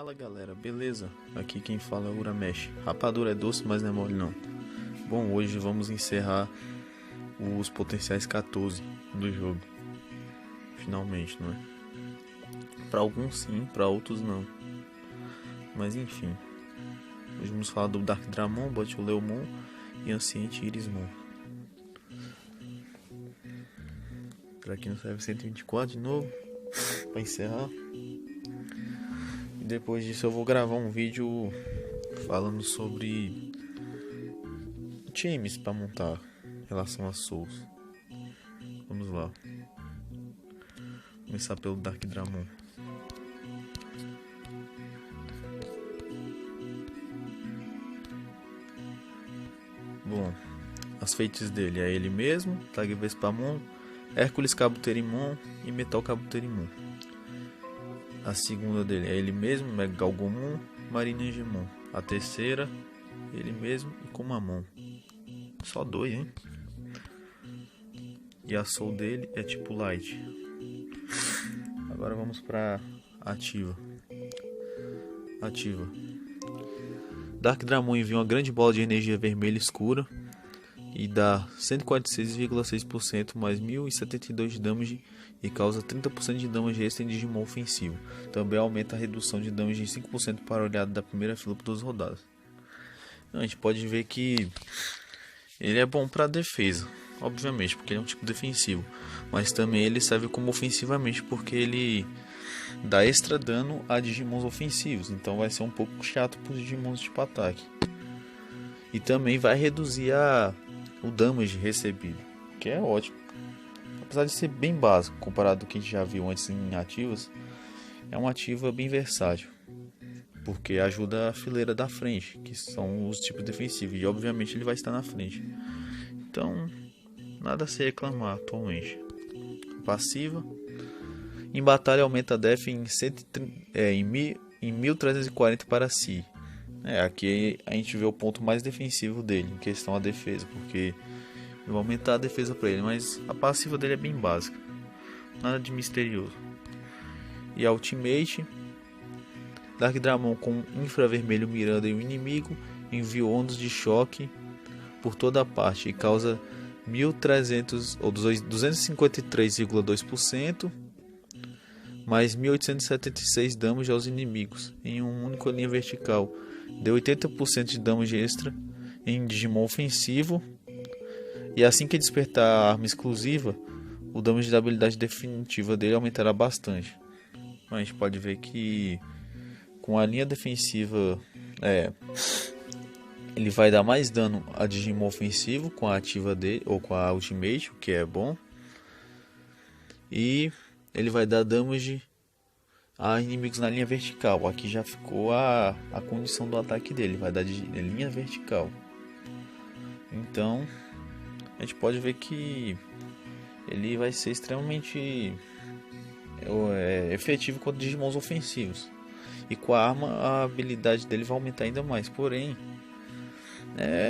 Fala galera, beleza? Aqui quem fala é o Uramesh. Rapadura é doce, mas não é mole não. Bom, hoje vamos encerrar os potenciais 14 do jogo. Finalmente, não é? Para alguns sim, para outros não. Mas enfim. Hoje vamos falar do Dark Dramon, Botuleumon e Anciente Irismon. Pra quem não sabe, 124 de novo. Pra encerrar. E depois disso eu vou gravar um vídeo falando sobre times para montar em relação a Souls. Vamos lá. Começar pelo Dark Dramon. Bom, as feats dele é ele mesmo, Tag Vespamon, Hércules Kabuterimon e Metal Kabuterimon. A segunda dele é ele mesmo, Mega Galgomon, Marina Angemon. A terceira, ele mesmo e Kumamon. Só dois, hein? E a soul dele é tipo Light. Agora vamos pra ativa. Dark Dramon envia uma grande bola de energia vermelha escura e dá 146,6% mais 1072 de damage e causa 30% de damage extra em Digimon ofensivo. Também aumenta a redução de damage em 5% para o aliado da primeira fila por 2 rodadas. A gente pode ver que ele é bom para defesa, obviamente, porque ele é um tipo defensivo, mas também ele serve como ofensivamente porque ele dá extra dano a Digimons ofensivos, então vai ser um pouco chato para os Digimons tipo ataque. E também vai reduzir o damage recebido, que é ótimo. Apesar de ser bem básico comparado ao que a gente já viu antes em ativas, é uma ativa bem versátil, porque ajuda a fileira da frente, que são os tipos defensivos, e obviamente ele vai estar na frente. Então, nada a se reclamar atualmente. Passiva. Em batalha aumenta a def em 1340 para si. Aqui a gente vê o ponto mais defensivo dele, em questão a defesa, porque eu vou aumentar a defesa para ele, mas a passiva dele é bem básica, nada de misterioso. E a ultimate, Dark Dramon com infravermelho mirando em um inimigo, envia ondas de choque por toda a parte e causa 1300 ou 253,2% mais 1876 damage aos inimigos em uma única linha vertical. Deu 80% de damage extra em Digimon ofensivo. E assim que despertar a arma exclusiva, o damage da habilidade definitiva dele aumentará bastante. A gente pode ver que com a linha defensiva ele vai dar mais dano a Digimon ofensivo com a ativa dele ou com a ultimate, o que é bom. E ele vai dar damage a inimigos na linha vertical. Aqui já ficou a condição do ataque dele, vai dar de linha vertical. Então a gente pode ver que ele vai ser extremamente efetivo contra Digimons ofensivos. E com a arma a habilidade dele vai aumentar ainda mais. Porém,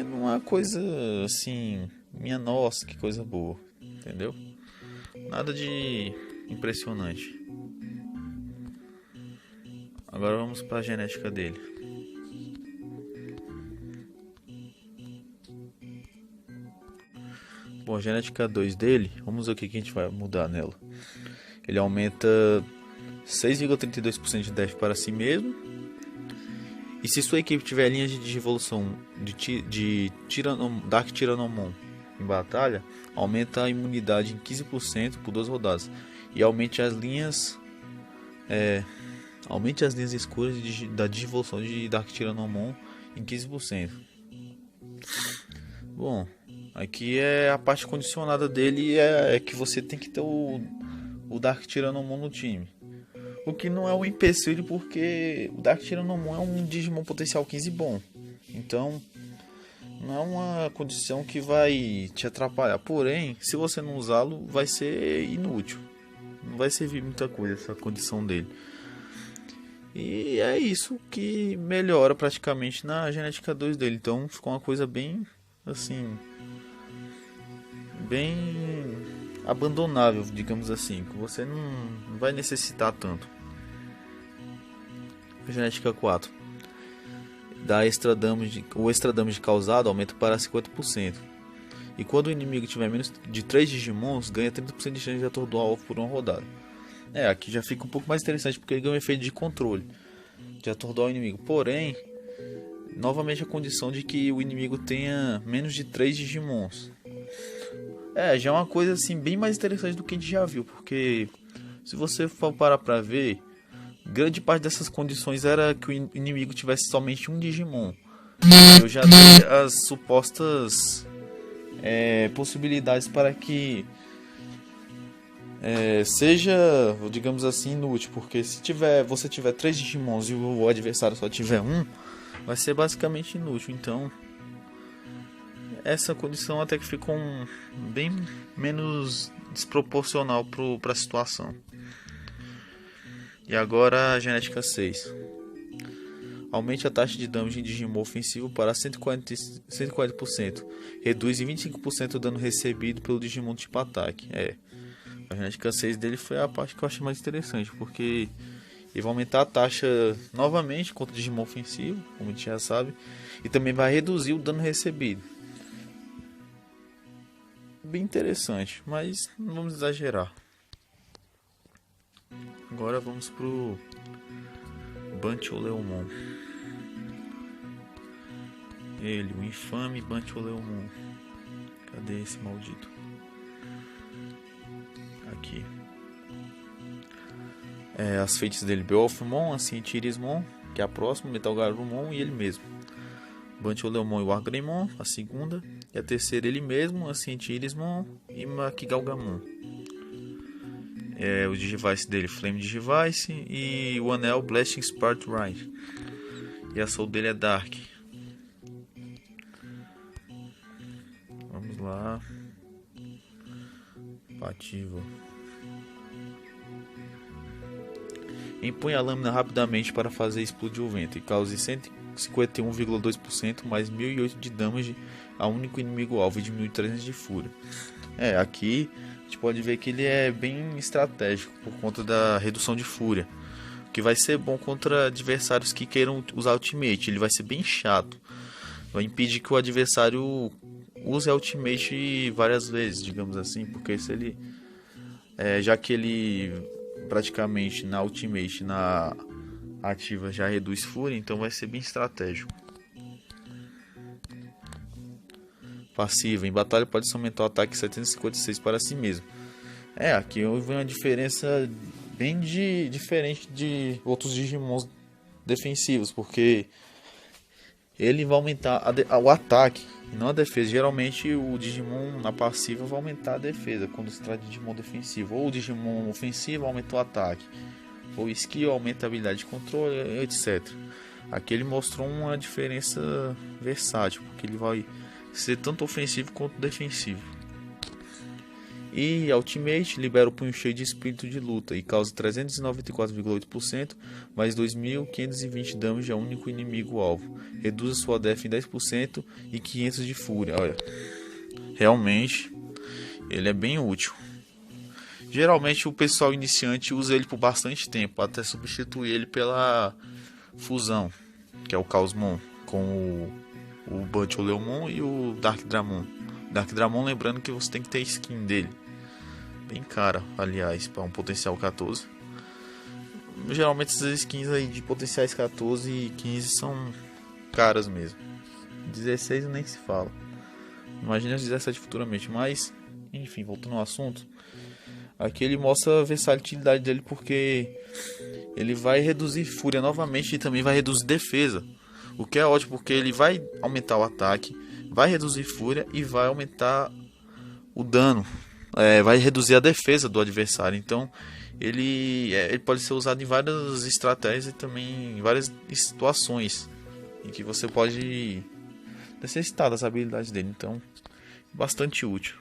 não é uma coisa assim, minha nossa, que coisa boa, entendeu? Nada de impressionante. Agora vamos para a genética dele. Bom, a genética 2 dele, vamos ver o que a gente vai mudar nela. Ele aumenta 6,32% de def para si mesmo. E se sua equipe tiver linhas de evolução de Dark Tyrannomon em batalha, aumenta a imunidade em 15% por 2 rodadas. E aumente as linhas escuras da devolução de Dark Tyrannomon em 15%. Bom, aqui é a parte condicionada dele, é que você tem que ter o Dark Tyrannomon no time. O que não é um empecilho, porque o Dark Tyrannomon é um Digimon potencial 15 bom. Então, não é uma condição que vai te atrapalhar. Porém, se você não usá-lo, vai ser inútil. Não vai servir muita coisa essa condição dele. E é isso que melhora praticamente na genética 2 dele. Então, ficou uma coisa bem, assim, bem abandonável, digamos assim, que você não vai necessitar tanto. Genética 4. O extra damage causado aumenta para 50%. E quando o inimigo tiver menos de 3 Digimons, ganha 30% de chance de atordoar o alvo por uma rodada. Aqui já fica um pouco mais interessante porque ele ganha um efeito de controle, de atordoar o inimigo. Porém, novamente a condição de que o inimigo tenha menos de 3 Digimons. Já é uma coisa assim bem mais interessante do que a gente já viu, porque se você for parar pra ver, grande parte dessas condições era que o inimigo tivesse somente um Digimon. Eu já dei as supostas possibilidades para que seja, digamos assim, inútil, porque se você tiver 3 Digimons e o adversário só tiver um, vai ser basicamente inútil. Então essa condição até que ficou bem menos desproporcional para a situação. E agora a genética 6. Aumente a taxa de dano de Digimon ofensivo para 140%. Reduz em 25% o dano recebido pelo Digimon tipo ataque. A genética 6 dele foi a parte que eu achei mais interessante, porque ele vai aumentar a taxa novamente contra o Digimon ofensivo, como a gente já sabe, e também vai reduzir o dano recebido. Bem interessante, mas não vamos exagerar. Agora vamos pro Bancholeumon. Ele, o infame Bancholeumon. Cadê esse maldito? Aqui. As feitas dele: Beowulfmon, Ascientirismon, que é a próxima, Metalgarurumon e ele mesmo. Bancholeumon e Wargreymon, a segunda. E a terceira ele mesmo, Ascientirismon e Makigalgamon. O Digivice dele, Flame Digivice, e o anel Blasting Spark Ride. E a soul dele é Dark. Vamos lá. Pativa. Empunhe a lâmina rapidamente para fazer explodir o vento e cause 151,2% mais 1008 de damage a único inimigo alvo e diminui 300 de fúria. Aqui a gente pode ver que ele é bem estratégico por conta da redução de fúria, que vai ser bom contra adversários que queiram usar Ultimate. Ele vai ser bem chato, vai impedir que o adversário use a Ultimate várias vezes, digamos assim, porque se ele já que ele praticamente na Ultimate, na ativa, já reduz fúria, então vai ser bem estratégico. Passiva: em batalha pode aumentar o ataque 756 para si mesmo. Aqui houve uma diferença bem diferente de outros Digimons defensivos, porque ele vai aumentar o ataque e não a defesa. Geralmente o Digimon na passiva vai aumentar a defesa quando se trata de Digimon defensivo, ou o Digimon ofensivo aumenta o ataque, ou skill aumenta a habilidade de controle, etc. Aqui ele mostrou uma diferença versátil, porque ele vai ser tanto ofensivo quanto defensivo. E a Ultimate libera o punho cheio de espírito de luta e causa 394,8% mais 2.520 damage a único inimigo alvo. Reduz a sua def em 10% e 500 de fúria. Olha, realmente ele é bem útil. Geralmente o pessoal iniciante usa ele por bastante tempo, até substituir ele pela fusão, que é o Chaosmon, com o Bancholeumon e o Dark Dramon. Dark Dramon, lembrando que você tem que ter skin dele, bem cara, aliás, para um potencial 14. Geralmente essas skins aí de potenciais 14 e 15 são caras mesmo. 16 nem se fala, imagina as 17 futuramente. Mas enfim, voltando ao assunto, aqui ele mostra a versatilidade dele, porque ele vai reduzir fúria novamente e também vai reduzir defesa, o que é ótimo, porque ele vai aumentar o ataque, vai reduzir fúria e vai aumentar o dano, vai reduzir a defesa do adversário. Então ele pode ser usado em várias estratégias e também em várias situações em que você pode necessitar das habilidades dele. Então, bastante útil.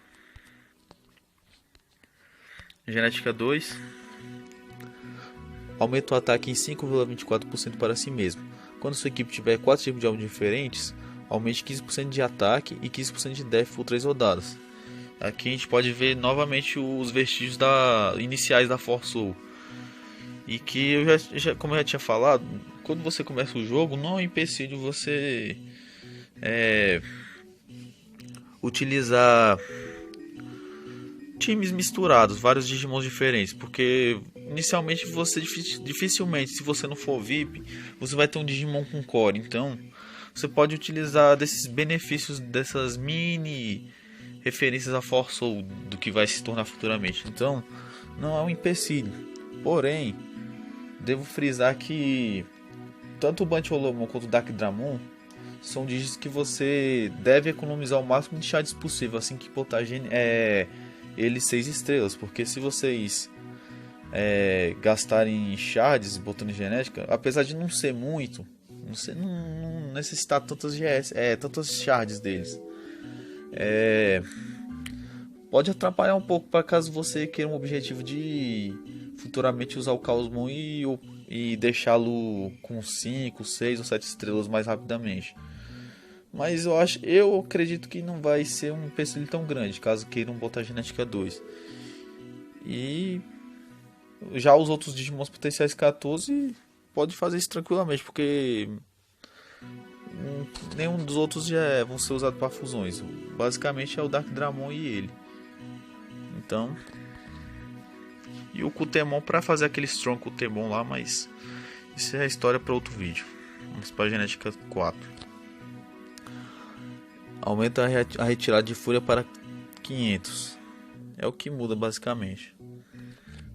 Genética 2. Aumenta o ataque em 5,24% para si mesmo. Quando sua equipe tiver 4 tipos de alvos diferentes, aumente 15% de ataque e 15% de def por 3 rodadas. Aqui a gente pode ver novamente os vestígios iniciais da Force Soul. E que como eu já tinha falado, quando você começa o jogo, não é um empecilho você utilizar times misturados, vários Digimons diferentes, porque inicialmente você dificilmente, se você não for VIP, você vai ter um Digimon com core. Então você pode utilizar desses benefícios, dessas mini referências a Force Soul, do que vai se tornar futuramente. Então não é um empecilho. Porém, devo frisar que tanto o Bunch Olomon quanto o Dark Dramon são digis que você deve economizar o máximo de shards possível assim que botar ele 6 estrelas, porque se vocês gastarem shards botando genética, apesar de não ser muito, não necessitar tantas tantas shards deles, pode atrapalhar um pouco para caso você queira um objetivo de futuramente usar o Chaosmon e deixá-lo com 5, 6 ou 7 estrelas mais rapidamente. Mas eu acredito que não vai ser um empecilho tão grande, caso queiram botar genética 2. E já os outros Digimons potenciais 14 pode fazer isso tranquilamente, porque nenhum dos outros já vão ser usados para fusões. Basicamente é o Dark Dramon e ele. Então, e o Kutemon para fazer aquele Strong Kutemon lá, mas isso é a história para outro vídeo. Vamos para a genética 4. Aumenta a retirada de fúria para 500. É o que muda basicamente.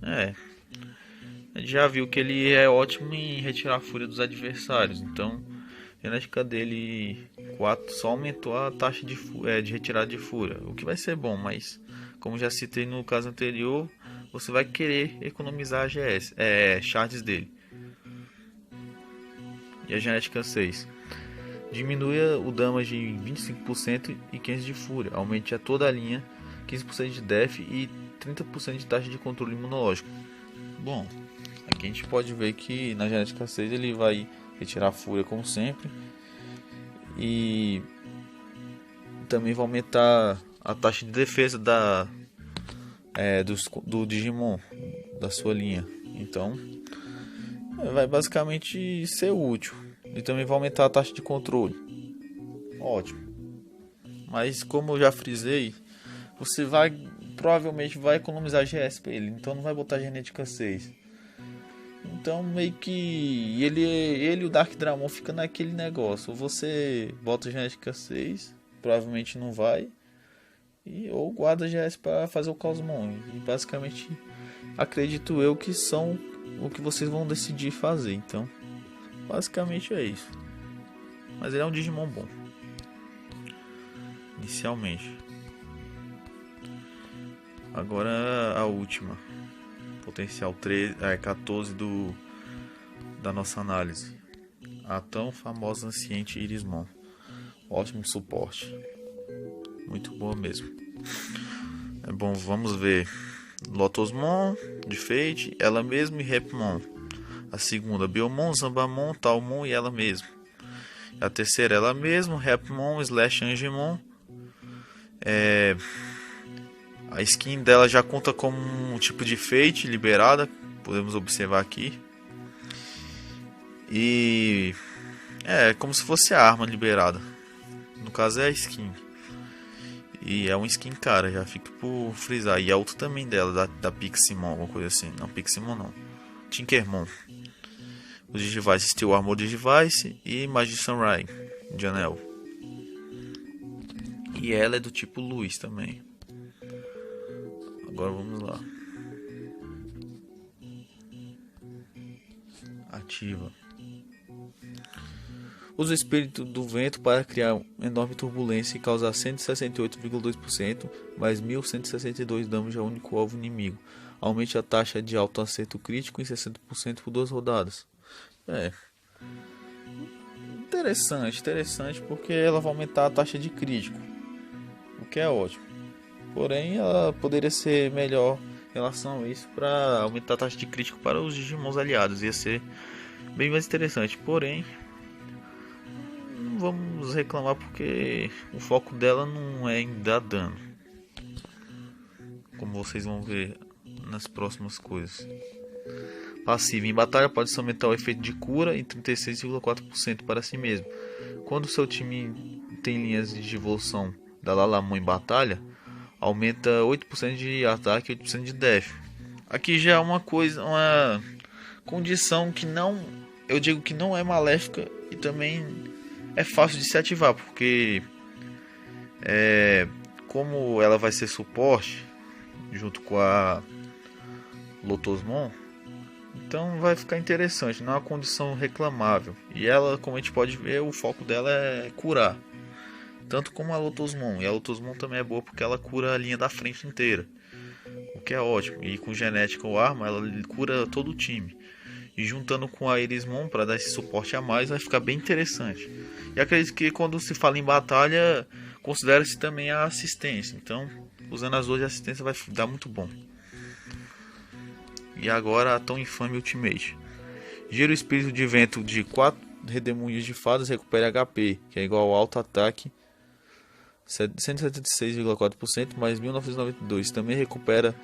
A gente já viu que ele é ótimo em retirar a fúria dos adversários. Então a genética dele 4 só aumentou a taxa de retirada de fúria, o que vai ser bom, mas como já citei no caso anterior, você vai querer economizar shards dele. E a genética 6 diminui o damage em 25% e 15% de fúria. Aumente a toda a linha, 15% de def e 30% de taxa de controle imunológico. Bom, aqui a gente pode ver que na genética 6 ele vai retirar a fúria como sempre. E também vai aumentar a taxa de defesa do Digimon da sua linha. Então vai basicamente ser útil. E também vai aumentar a taxa de controle. Ótimo. Mas como eu já frisei, você provavelmente vai economizar GS para ele. Então não vai botar genética 6. Então meio que ele e o Dark Dramon fica naquele negócio. Ou você bota genética 6, provavelmente não vai. Ou guarda GS para fazer o Chaosmon. E basicamente acredito eu que são o que vocês vão decidir fazer. Então basicamente é isso. Mas ele é um Digimon bom inicialmente. Agora a última, potencial 14 da nossa análise, a tão famosa Anciente Irismon. Ótimo suporte, muito boa mesmo. Bom, vamos ver Lotosmon de Fate, ela mesma e Repmon. A segunda, Biomon, Zambamon, Talmon e ela mesma. A terceira, ela mesma, Repmon / Angemon. A skin dela já conta como um tipo de Fate liberada, podemos observar aqui. E como se fosse a arma liberada. No caso é a skin. E é uma skin cara, já fica por frisar. E a outra também dela, da Piximon, alguma coisa assim. Não, Piximon não. Tinkermon. Os Digivice, Steel Armor Digivice e Magician Rai de anel. E ela é do tipo luz também. Agora vamos lá. Ativa. Usa o espírito do vento para criar enorme turbulência e causar 168,2% mais 1162 danos a único alvo inimigo. Aumente a taxa de alto acerto crítico em 60% por 2 rodadas. Interessante porque ela vai aumentar a taxa de crítico, o que é ótimo. Porém, ela poderia ser melhor em relação a isso para aumentar a taxa de crítico para os Digimons aliados. Ia ser bem mais interessante. Porém, não vamos reclamar porque o foco dela não é em dar dano, como vocês vão ver nas próximas coisas. Passiva. Em batalha pode-se aumentar o efeito de cura em 36,4% para si mesmo. Quando seu time tem linhas de evolução da Lalamon em batalha, aumenta 8% de ataque e 8% de def. Aqui já é uma condição que não, eu digo que não é maléfica e também é fácil de se ativar, porque como ela vai ser suporte junto com a Lotosmon, então vai ficar interessante, não é uma condição reclamável. E ela, como a gente pode ver, o foco dela é curar, tanto como a Lotosmon. E a Lotosmon também é boa porque ela cura a linha da frente inteira, o que é ótimo. E com genética ou arma, ela cura todo o time. E juntando com a Irismon para dar esse suporte a mais, vai ficar bem interessante. E acredito que quando se fala em batalha, considera-se também a assistência. Então, usando as duas de assistência vai dar muito bom. E agora a tão infame Ultimate. Gira o espírito de vento de 4 redemoinhos de fadas, recupera HP, que é igual ao alto ataque, 176,4% mais 1992. Também recupera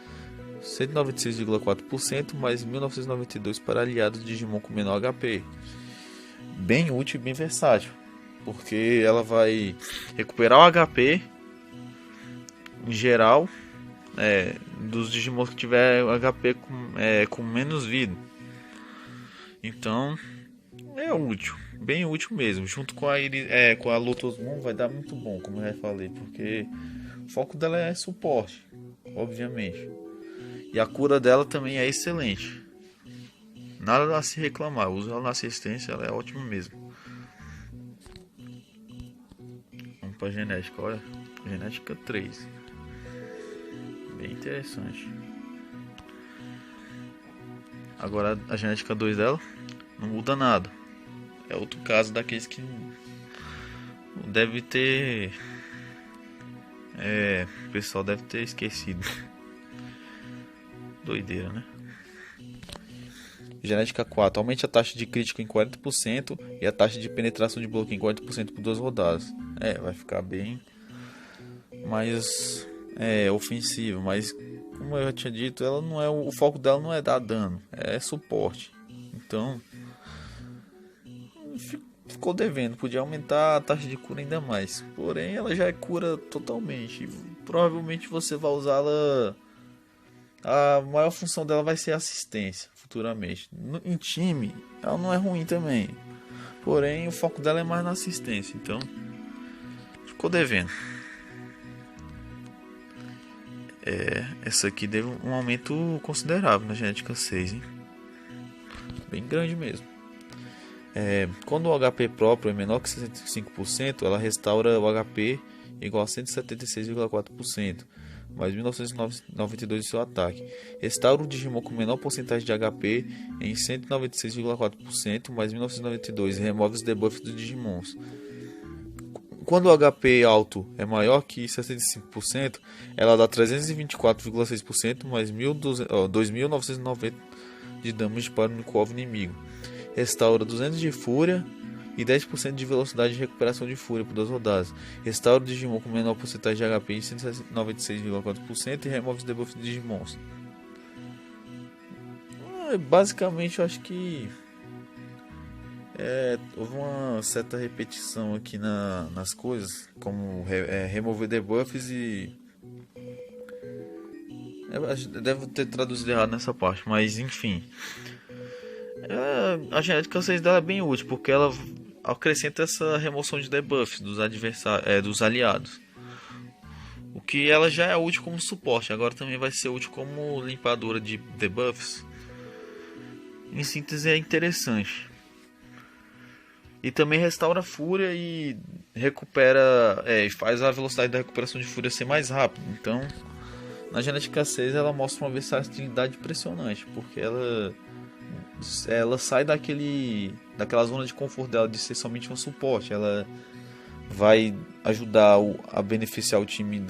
196,4% mais 1992 para aliados de Digimon com menor HP. Bem útil e bem versátil, porque ela vai recuperar o HP em geral dos Digimon que tiver HP com menos vida. Então é útil, bem útil mesmo. Junto com a Lotosmon vai dar muito bom, como eu já falei, porque o foco dela é suporte, obviamente. E a cura dela também é excelente. Nada a se reclamar. Usa ela na assistência, ela é ótima mesmo. Vamos para a genética, olha. Genética 3. Bem interessante. Agora a genética 2 dela não muda nada. É outro caso daqueles que deve ter. O pessoal deve ter esquecido. Doideira, né? Genética 4. Aumente a taxa de crítico em 40% e a taxa de penetração de bloqueio em 40% por 2 rodadas. Vai ficar bem mais ofensivo, mas como eu já tinha dito, ela não é o foco dela não é dar dano, é suporte. Então ficou devendo, podia aumentar a taxa de cura ainda mais. Porém, ela já é cura totalmente. Provavelmente você vai usá-la. A maior função dela vai ser assistência futuramente. Em time, ela não é ruim também. Porém, o foco dela é mais na assistência. Então, ficou devendo. Essa aqui deu um aumento considerável na genética 6, hein? Bem grande mesmo. Quando o HP próprio é menor que 65%, ela restaura o HP igual a 176,4%. Mais 1992 de seu ataque. Restaura o Digimon com menor porcentagem de HP em 196,4%, mais 1992. E remove os debuffs dos Digimons. Quando o HP alto é maior que 65%, ela dá 324,6%, mais 2.990 de damage para o único alvo inimigo. Restaura 200 de fúria e 10% de velocidade de recuperação de fúria por 2 rodadas. Restaura o Digimon com menor porcentagem de HP em 196,4% e remove os debuffs de Digimons. Basicamente, eu acho que houve uma certa repetição aqui nas coisas, como remover debuffs e... devo ter traduzido errado nessa parte, mas enfim. A genética 6 dela é bem útil, porque ela acrescenta essa remoção de debuffs dos aliados. O que ela já é útil como suporte, agora também vai ser útil como limpadora de debuffs. Em síntese, é interessante. E também restaura a fúria e recupera, faz a velocidade da recuperação de fúria ser mais rápida. Então, na genética 6 ela mostra uma versatilidade impressionante, porque ela sai daquela zona de conforto dela de ser somente um suporte. Ela vai ajudar a beneficiar o time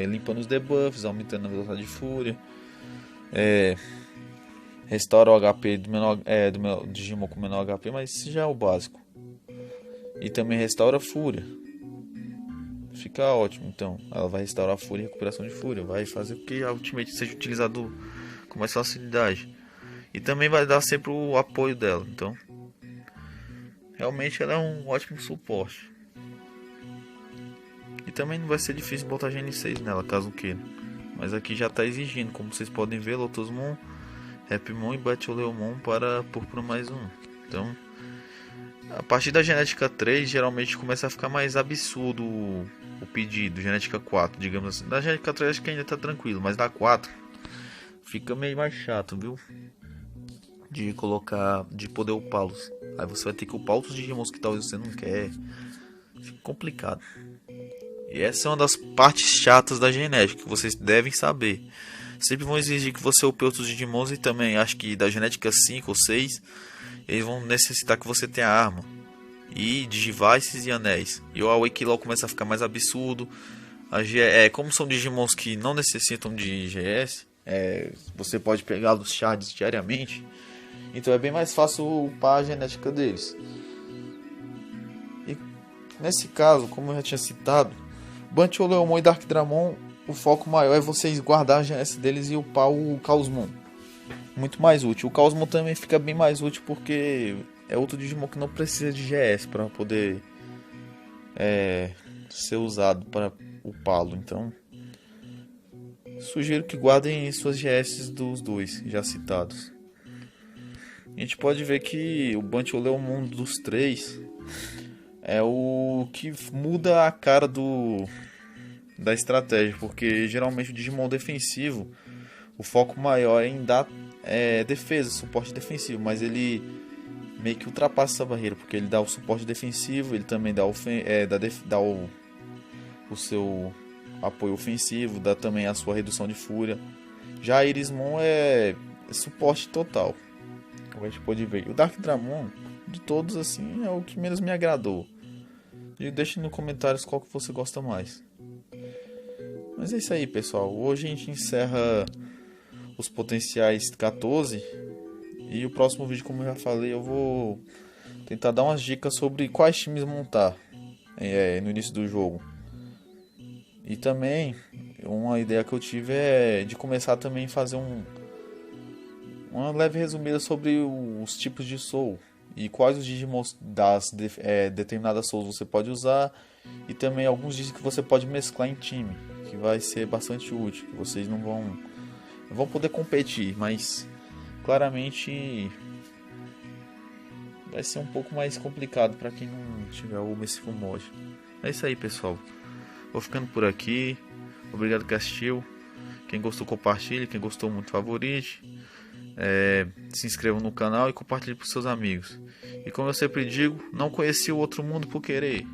limpando os debuffs, aumentando a velocidade de fúria, restaura o HP do Digimon com menor HP, mas isso já é o básico. E também restaura a fúria. Fica ótimo. Então ela vai restaurar a fúria e recuperação de fúria, vai fazer com que a Ultimate seja utilizado com mais facilidade. E também vai dar sempre o apoio dela. Então, realmente ela é um ótimo suporte. E também não vai ser difícil botar GN6 nela, caso queira. Mas aqui já está exigindo, como vocês podem ver, Lotus Moon, Rapmon e Batelemon para Púrpura mais um. Então, a partir da genética 3, geralmente começa a ficar mais absurdo o pedido. Genética 4, digamos assim. Da genética 3 acho que ainda está tranquilo, mas da 4 fica meio mais chato, viu? De colocar, de poder upá-los. Aí você vai ter que upar outros Digimons que talvez você não quer. Fica complicado. E essa é uma das partes chatas da genética, que vocês devem saber. Sempre vão exigir que você upe outros Digimons, e também acho que da genética 5 ou 6, eles vão necessitar que você tenha arma. E Digivices e anéis. E o Awake Law começa a ficar mais absurdo. Como são Digimons que não necessitam de GS, você pode pegá-los shards diariamente. Então é bem mais fácil upar a genética deles. E nesse caso, como eu já tinha citado, Batelemon e Darkdramon, o foco maior é vocês guardar a GS deles e upar o Chaosmon. Muito mais útil. O Chaosmon também fica bem mais útil porque é outro Digimon que não precisa de GS para poder ser usado para upá-lo. Então, sugiro que guardem suas GS dos dois já citados. A gente pode ver que o Batelemon dos três é o que muda a cara da estratégia, porque geralmente o Digimon defensivo, o foco maior é em dar defesa, suporte defensivo, mas ele meio que ultrapassa essa barreira, porque ele dá o suporte defensivo, ele também dá, o seu apoio ofensivo, dá também a sua redução de fúria. Já a Irismon é suporte total, como a gente pode ver. E o Darkdramon, de todos assim, é o que menos me agradou. E deixe nos comentários qual que você gosta mais. Mas é isso aí, pessoal. Hoje a gente encerra os potenciais 14. E o próximo vídeo, como eu já falei, eu vou tentar dar umas dicas sobre quais times montar no início do jogo. E também, uma ideia que eu tive é de começar também a fazer uma leve resumida sobre os tipos de Soul. E quais os Digimons das determinadas Souls você pode usar. E também alguns Digimons que você pode mesclar em time, que vai ser bastante útil, que vocês não vão poder competir, mas claramente vai ser um pouco mais complicado para quem não tiver o Merciful Mode. É isso aí, pessoal. Vou ficando por aqui. Obrigado que assistiu. Quem gostou, compartilhe. Quem gostou muito, favorite. Se inscreva no canal e compartilhe para seus amigos. E como eu sempre digo, não conheci o outro mundo por querer.